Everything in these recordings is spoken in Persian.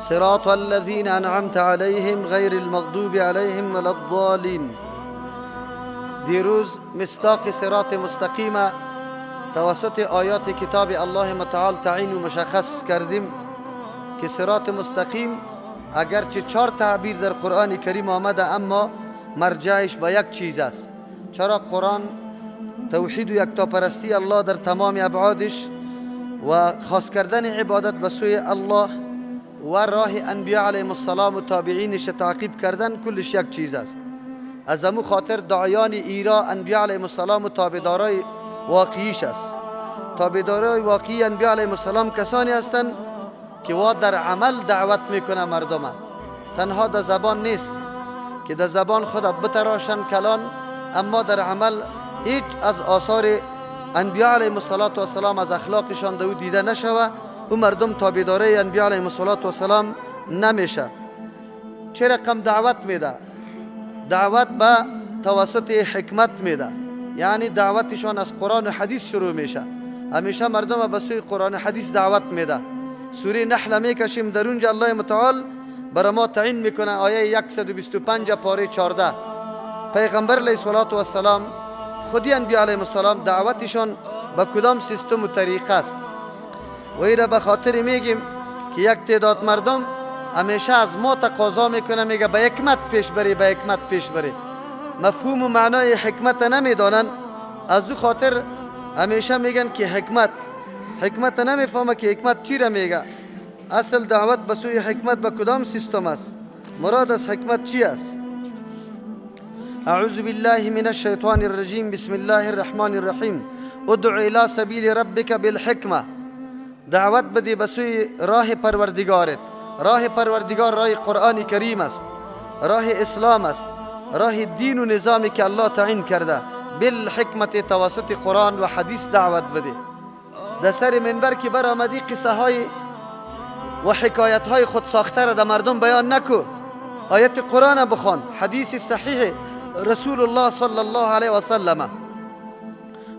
صراط الذين انعمت عليهم غیر المغضوب عليهم ولا الضالين. دیروز مصداق صراط مستقیم توسط آیات کتاب الله متعال تعیین و مشخص کردیم که صراط مستقیم اگرچه 4 تعبیر در قرآن کریم آمده، اما مرجعش به یک چیز است. چرا؟ قرآن توحید و یکتاپرستی الله در تمام ابعادش و خاص کردن عبادت به سوی الله و راه انبیاء علیهم السلام و تابعینش تعقیب کردن کلش یک چیز است. از امو خاطر داعیان ایرا انبیاء علیهم السلام و تابعدارای واقعیش است. تابعدارای واقعی انبیاء علیهم السلام کسانی هستند که وا در عمل دعوت میکنه مردم، تنها در زبان نیست که در زبان خود بتراشن کلان، اما در عمل هیچ از آثار انبیاء علیهم السلام از اخلاقشان دو دیده نشوه و مردم تابعدارای انبیاء علیهم السلام نمیشه. چه رقم دعوت میده؟ دعوت به توسط حکمت میده، یعنی دعوتشان از قرآن و حدیث شروع میشه. همیشه مردم به سوی قرآن و حدیث دعوت میده. سوره نحل میکشیم، در اونجا الله متعال برای ما تعیین میکنه آیه 125 پاره 14. پیغمبر علیه السلام خودی انبیاء علیهم السلام دعوتشان به کدام سیستم و طریقه است. و ایره به خاطر میگیم که یک تعداد مردم همیشه از ما تقاضا میکنه، میگه به حکمت پیش بری، به حکمت پیش بری. مفهوم و معنای حکمت نمیدانن، از او خاطر همیشه میگن که حکمت نمیفهمه که حکمت چی را میگه. اصل دعوت به سوی حکمت به کدام سیستم است؟ مراد از حکمت چی است؟ اعوذ بالله من الشیطان الرجیم، بسم الله الرحمن الرحیم. ادع الى سبیل ربک بالحکمه. دعوت بدی به سوی راه پروردگارت. راه پروردگار راه قرآن کریم است، راه اسلام است، راه دین و نظامی که الله تعیین کرده. بالحکمت توسط قرآن و حدیث دعوت بده. در سر منبر که برآمدی قصه های و حکایت های خود ساخته را در مردم بیان نکو. آیت قرآن بخوان، حدیث صحیح رسول الله صلی الله علیه و سلم.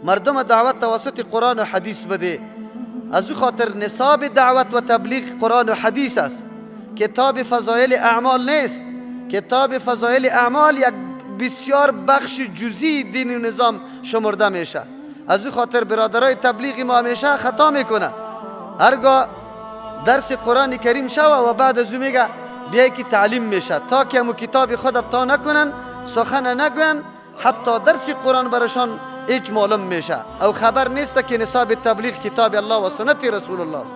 مردم دعوت توسط قرآن و حدیث بده. از او خاطر نصاب دعوت و تبلیغ قرآن و حدیث است. کتاب فضایل اعمال نیست. کتاب فضایل اعمال یک بسیار بخش جزئی دین و نظام شمرده میشه. از او خاطر برادرای تبلیغی ما همیشه خطا میکنه. هرگاه درس قرآن کریم شوه و بعد از او میگه بیای که تعلیم میشه، تا که همو کتاب خود ابتا نکنن، سخن نگوین، حتی درس قرآن برشان هیچ معلوم میشه. او خبر نیست که نصاب تبلیغ کتاب الله و سنت رسول الله است.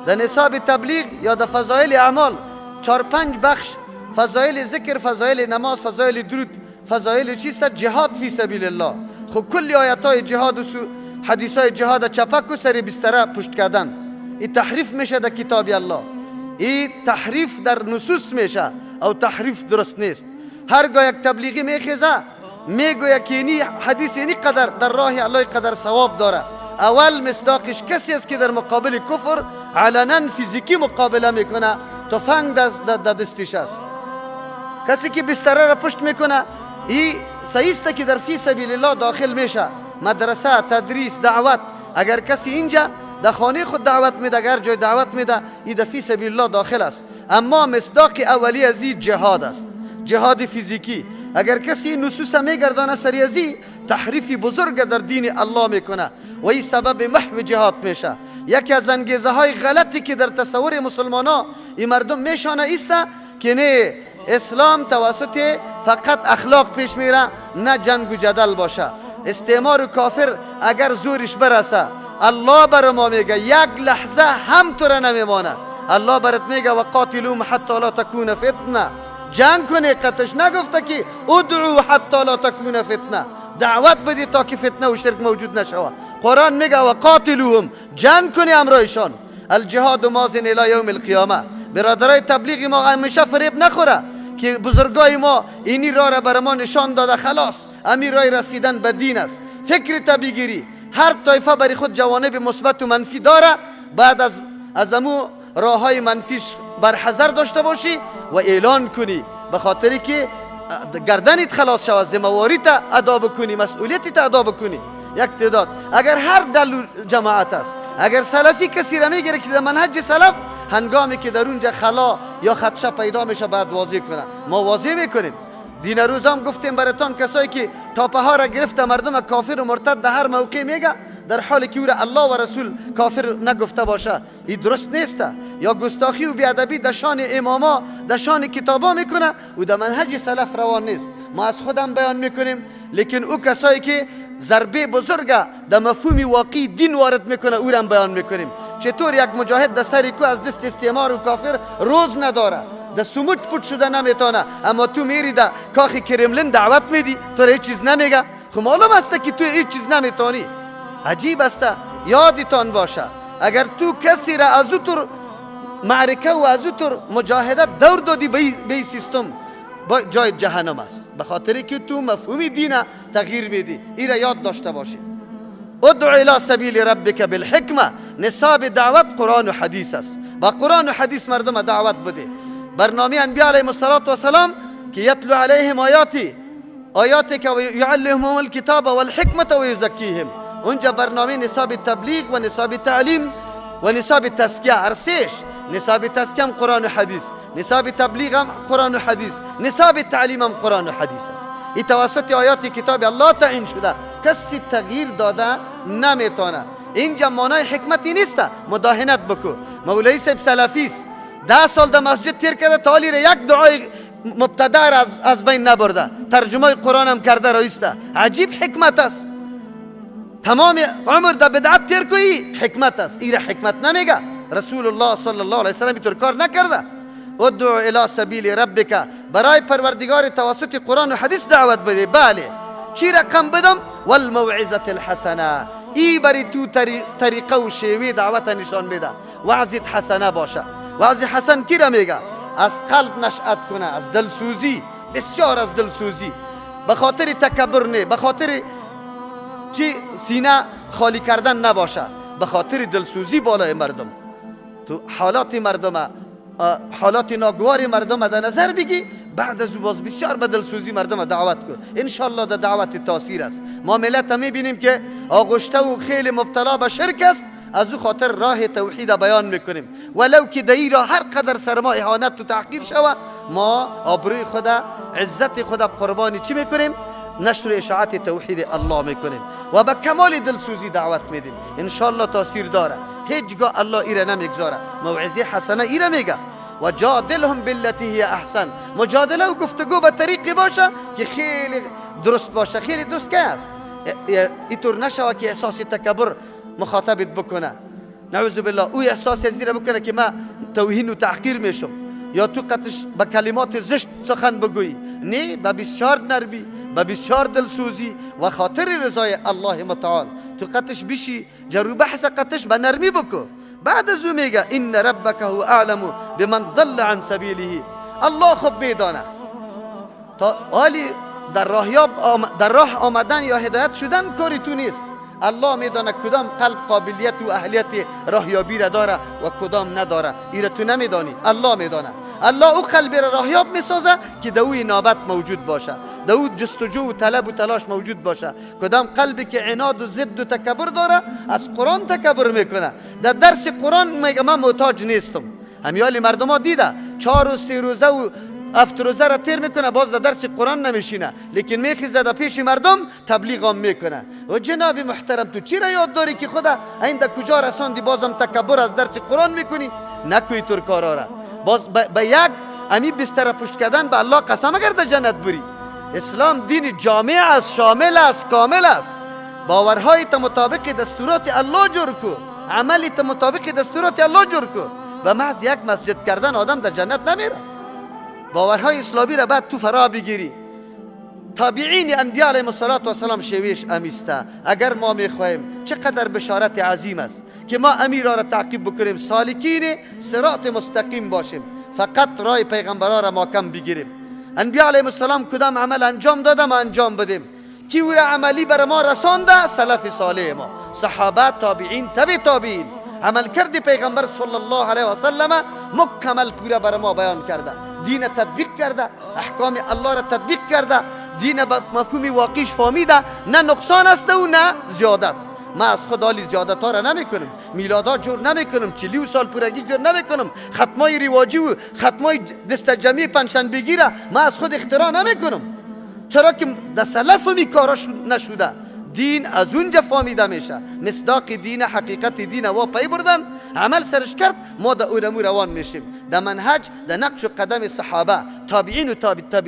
در نصاب تبلیغ یا در فضایل اعمال 4-5 بخش، فضایل ذکر، فضایل نماز، فضایل درود، فضایل چیست؟ جهاد فی سبیل الله. خب کلی آیات های جهاد و حدیث های جهاد چپک و سر بستره پشت کردن، این تحریف میشه در کتاب الله. این تحریف در نصوص میشه او تحریف درست نیست. هرگاه یک تبلیغی میخیزه میگویه که اینی حدیث اینی قدر در راه الله قدر ثواب داره، اول مصداقش کسی است که در مقابل کفر علنا فیزیکی مقابله میکنه، تفنگ در دستش است. کسی که بستره را پشت میکنه، این صحیح است که در فی سبیل الله داخل میشه. مدرسه، تدریس، دعوت، اگر کسی اینجا در خانه خود دعوت میده، اگر جای دعوت میده، این در فی سبیل الله داخل است. اما مصداق اولی از این جهاد است، جهاد فیزیکی. اگر کسی نصوص میگردانه سری از این، تحریفی بزرگ در دین الله میکنه و این سبب محو جهاد میشه. یکی از انگیزه های غلطی که در تصور مسلمانا این مردم میشانه است که نه اسلام توسط فقط اخلاق پیش میره، نه جنگ و جدل باشه. استعمار و کافر اگر زورش برسه، الله بر ما میگه یک لحظه هم تو را نمیمانه. الله برات میگه و قاتلوهم حتی لا تکون فتنه. جنگ کنی، قطش نگفته که ادعو حتی لا تکون فتنه، دعوت بدی تا که فتنه و شرک موجود نشوه. قرآن میگه و قاتلوهم، جنگ کنی امرایشان. الجهاد ماضی الی یوم القیامه. برادرای تبلیغی ما همیشه فریب نخوره که بزرگای ما اینی راه را بر ما نشان داده، خلاص امیر راه رسیدن به دین است. فکر طبیگیری، هر طایفه برای خود جوانب مثبت و منفی داره. بعد از امو راه های منفیش برحذر داشته باشی و اعلان کنی، به خاطری که گردنت خلاص شود، ذمه‌واریت ادا بکنی، مسئولیتت ادا بکنی. یک تعداد اگر هر دل جماعت است، اگر سلفی کسی را میگیره که در منهج سلف هنگامی که در اونجا خلا یا خدشه پیدا میشه باید واضح کنه. ما واضح میکنیم. دین روز هم گفتیم براتون کسایی که تاپه ها را گرفته مردم کافر و مرتد در هر موقع میگه، در حالی که او را الله و رسول کافر نگفته باشه، این درست نیسته. یا گستاخی و بیادبی در شان اماما در شان کتابا میکنه و در منهج سلف روان نیست. ما از خودم بیان میکنیم، لیکن او کسایی که ضربه بزرگه در مفهوم واقعی دین وارد میکنه او را هم بیان میکنیم. چطور یک مجاهد در سر کو از دست استعمار و کافر روز نداره، در سموج پوت شده نمیتونه، اما تو میری در کاخ کرملین دعوت میدی، تو را هیچ چیز نمیگه. خب معلوم است که تو هیچ چیز نمیتونی. عجیب است. یادتان باشه اگر تو کسی را از طور معرکه و از طور مجاهدت دور دادی به این سیستم، جای جهنم است، به خاطر که تو مفهوم دین تغییر میدی. این را یاد داشته باشی. ادعو الی سبیل ربک بالحکمه. نصاب دعوت قرآن و حدیث است. با قرآن و حدیث مردم دعوت بده. برنامه انبیاء علیهم السلام که یتلو علیهم آیاتی که یعلمهم الکتاب والحکمت و یزکیهم، اونجا برنامه نصاب تبلیغ و نصاب تعلیم و نصاب تزکیه هر سهش. نصاب تزکیه هم قرآن و حدیث، نصاب تبلیغ هم قرآن و حدیث، نصاب تعلیم هم قرآن و حدیث است. این توسط آیات کتاب الله تعیین شده، کسی تغییر داده نمیتونه. اینجا معنای حکمتی نیست مداهنت بکو. مولوی صاحب سلفی است، 10 سال در مسجد تیر کرده، تا حالی یک دعای مبتدع از بین نبرده، ترجمه قرآن هم کرده رایسته. عجیب حکمت است. تمام عمر در بدعت تیر کوی حکمت است. این حکمت نمیگه. رسول الله صلی الله علیه وسلم اینطور کار نکرده. ادعو الی سبیل ربک، برای پروردگار توسط قرآن و حدیث دعوت بده. بله، چی رقم بدم؟ والموعظه الحسنه. ای بری تو طریقه و شیوه دعوت نشان بده. وعظت حسنه باشه. وعظ حسن کی را میگه؟ از قلب نشأت کنه، از دلسوزی، بسیار از دلسوزی، به خاطر تکبر نه، به خاطر چی سینه خالی کردن نباشه، به خاطر دلسوزی بالای مردم. تو حالات مردم، حالات ناگوار مردم در نظر بگی، بعد از باز بسیار به دلسوزی مردم دعوت کن. انشالله در دعوت تاثیر است. ما ملت میبینیم که آغشته و خیلی مبتلا به شرک است، از او خاطر راه توحید بیان میکنیم. ولو که در این راه هر قدر سر ما اهانت و تحقیر شود، ما آبروی خدا، عزت خدا قربانی چی میکنیم؟ نشر اشاعت توحید الله میکنیم و با کمال دلسوزی دعوت میدیم. انشالله تاثیر داره. هیچگاه الله ایره نمیگذاره. موعظه حسنه ایره میگه و جادلهم بالتی هی احسن. مجادله و گفتگو به طریقی باشه که خیلی درست باشه. خیلی درست که است، اینطور نشوه که احساس تکبر مخاطبت بکنه. نعوذ بالله، او احساس زیره بکنه که ما توهین و تحقیر میشم، یا تو قطش به کلمات زشت سخن بگویی. نه، به بسیار نرمی، به بسیار دلسوزی و خاطر رضای الله متعال تو قطش بشی، جرو بحث قطش به نرمی بکو. بعد از او میگه ان ربک هو اعلم بمن ضل عن سبیله. الله خب میدانه. تا حالی در راه آمدن یا هدایت شدن کاری تو نیست. الله میدانه کدام قلب قابلیت و اهلیت راهیابی را داره و کدام نداره. این را تو نمیدانی، الله میدانه. الله او قلب را راهیاب میسازه که دوی نابت موجود باشه، دو جستجو و طلب و تلاش موجود باشه. کدام قلبی که عناد و ضد و تکبر داره، از قرآن تکبر میکنه. در درس قرآن میگه من محتاج نیستم. همیالی مردم ها دیده 4 و 3 روزه و 7 روزه را تیر میکنه، باز در درس قرآن نمیشینه، لیکن میخیزه در پیش مردم تبلیغ هم میکنه. و جناب محترم، تو چی را یاد داری که خدا اینده کجا رساندی باز هم تکبر از درس قرآن میکنی؟ نکوی تور کارا را. باز به یک امی بستر پشت کردن به الله قسم اگر در جنت بری. اسلام دین جامع است، شامل است، کامل است. باورهای تا مطابق دستورات الله جور کو، عملی تا مطابق دستورات الله جور کو. و محض یک مسجد کردن آدم در جنت نمیره. باورهای اسلامی را بعد تو فرا بگیری. تابعین انبیاء علیهم السلام شویش امیسته. اگر ما میخواهیم، چقدر بشارت عظیم است که ما امیر را تعقیب بکنیم، سالکین صراط مستقیم باشیم، فقط راه پیغمبرها را محکم بگیریم. انبیاء علیهم السلام کدام عمل انجام داده ما انجام بدیم. کی او را عملی بر ما رسانده؟ سلف صالح ما، صحابه، تابعین، تبع تابعین. عمل کرد پیغمبر صلی الله علیه و سلم مکمل پورا بر ما بیان کرده. دین تطبیق کرده، احکام الله را تطبیق کرده، دین به مفهوم واقعیش فهمیده، نه نقصان است و نه زیادت. ما از خود حالی زیادت ها را نمی کنم، میلادا جور نمی کنم، 40 سال پورگی جور نمی کنم، ختمای رواجی و ختمای دست جمعی پنجشنبگی را ما از خود اختراع نمی کنم. چرا که در سلف می کارا نشده. دین از اونجا فهمیده میشه. مصداق دین، حقیقت دین و پی بردن، عمل سرش کرد، ما در اونمو روان میشیم. در منهج، در نقش و قدم صحابه، تابعین و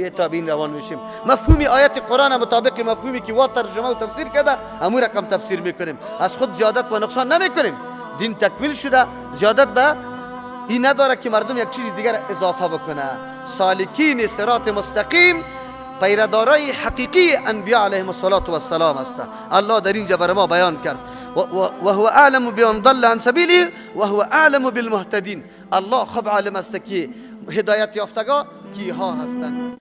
تابعین روان میشیم. مفهوم آیت قرآن مطابق مفهومی که وا ترجمه و تفسیر کرده، امو رقم تفسیر میکنیم. از خود زیادت و نقصان نمیکنیم. دین تکمیل شده، زیادت به این نداره که مردم یک چیز دیگر اضافه بکنه. سالکین صراط مستقیم پیرادارای حقیقی انبیاء علیهم السلام است. الله در اینجا بر ما بیان کرد و هو اعلم بمن ضل عن سبیله و هو اعلم بالمهتدین. الله خوب عالم است که هدایت یافتگان کیها هستند.